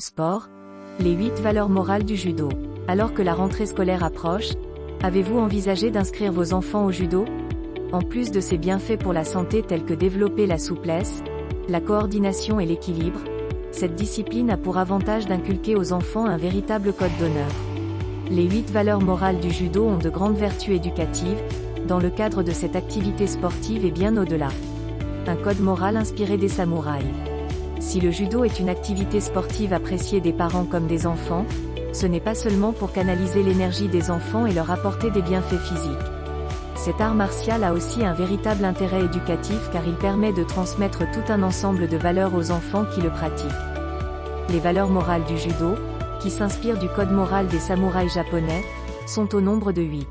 Sport, les 8 valeurs morales du judo. Alors que la rentrée scolaire approche, avez-vous envisagé d'inscrire vos enfants au judo? En plus de ses bienfaits pour la santé tels que développer la souplesse, la coordination et l'équilibre, cette discipline a pour avantage d'inculquer aux enfants un véritable code d'honneur. Les 8 valeurs morales du judo ont de grandes vertus éducatives, dans le cadre de cette activité sportive et bien au-delà. Un code moral inspiré des samouraïs. Si le judo est une activité sportive appréciée des parents comme des enfants, ce n'est pas seulement pour canaliser l'énergie des enfants et leur apporter des bienfaits physiques. Cet art martial a aussi un véritable intérêt éducatif car il permet de transmettre tout un ensemble de valeurs aux enfants qui le pratiquent. Les valeurs morales du judo, qui s'inspirent du code moral des samouraïs japonais, sont au nombre de 8.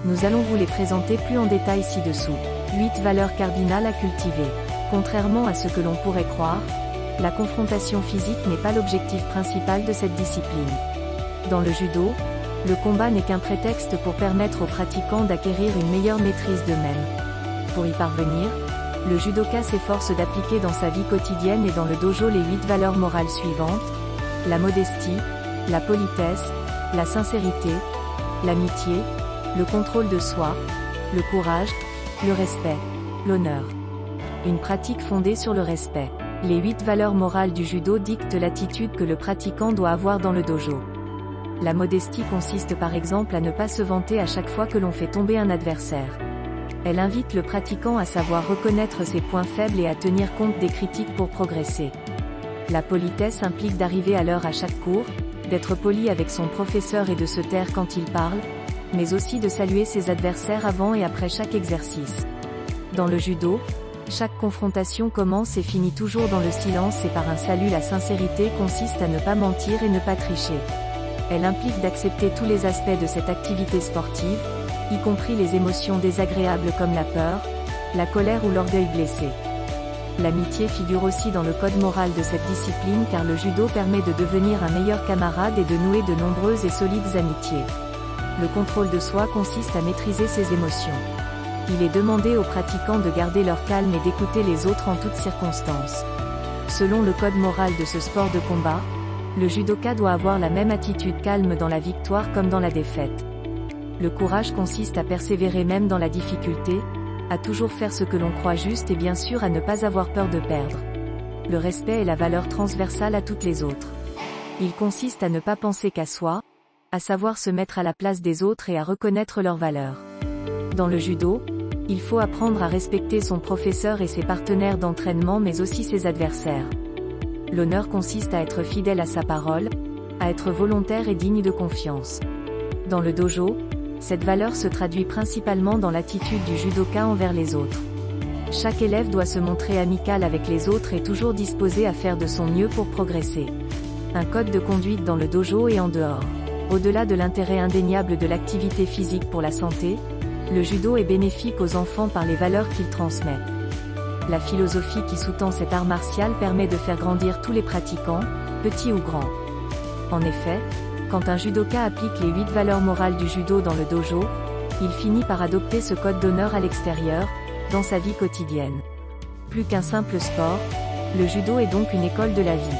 Nous allons vous les présenter plus en détail ci-dessous. 8 valeurs cardinales à cultiver. Contrairement à ce que l'on pourrait croire, la confrontation physique n'est pas l'objectif principal de cette discipline. Dans le judo, le combat n'est qu'un prétexte pour permettre aux pratiquants d'acquérir une meilleure maîtrise d'eux-mêmes. Pour y parvenir, le judoka s'efforce d'appliquer dans sa vie quotidienne et dans le dojo les 8 valeurs morales suivantes: la modestie, la politesse, la sincérité, l'amitié, le contrôle de soi, le courage, le respect, l'honneur. Une pratique fondée sur le respect. Les 8 valeurs morales du judo dictent l'attitude que le pratiquant doit avoir dans le dojo. La modestie consiste par exemple à ne pas se vanter à chaque fois que l'on fait tomber un adversaire. Elle invite le pratiquant à savoir reconnaître ses points faibles et à tenir compte des critiques pour progresser. La politesse implique d'arriver à l'heure à chaque cours, d'être poli avec son professeur et de se taire quand il parle, mais aussi de saluer ses adversaires avant et après chaque exercice. Dans le judo, chaque confrontation commence et finit toujours dans le silence et par un salut. La sincérité consiste à ne pas mentir et ne pas tricher. Elle implique d'accepter tous les aspects de cette activité sportive, y compris les émotions désagréables comme la peur, la colère ou l'orgueil blessé. L'amitié figure aussi dans le code moral de cette discipline car le judo permet de devenir un meilleur camarade et de nouer de nombreuses et solides amitiés. Le contrôle de soi consiste à maîtriser ses émotions. Il est demandé aux pratiquants de garder leur calme et d'écouter les autres en toutes circonstances. Selon le code moral de ce sport de combat, le judoka doit avoir la même attitude calme dans la victoire comme dans la défaite. Le courage consiste à persévérer même dans la difficulté, à toujours faire ce que l'on croit juste et bien sûr à ne pas avoir peur de perdre. Le respect est la valeur transversale à toutes les autres. Il consiste à ne pas penser qu'à soi, à savoir se mettre à la place des autres et à reconnaître leurs valeurs. Dans le judo, il faut apprendre à respecter son professeur et ses partenaires d'entraînement mais aussi ses adversaires. L'honneur consiste à être fidèle à sa parole, à être volontaire et digne de confiance. Dans le dojo, cette valeur se traduit principalement dans l'attitude du judoka envers les autres. Chaque élève doit se montrer amical avec les autres et toujours disposé à faire de son mieux pour progresser. Un code de conduite dans le dojo et en dehors. Au-delà de l'intérêt indéniable de l'activité physique pour la santé, le judo est bénéfique aux enfants par les valeurs qu'il transmet. La philosophie qui sous-tend cet art martial permet de faire grandir tous les pratiquants, petits ou grands. En effet, quand un judoka applique les 8 valeurs morales du judo dans le dojo, il finit par adopter ce code d'honneur à l'extérieur, dans sa vie quotidienne. Plus qu'un simple sport, le judo est donc une école de la vie.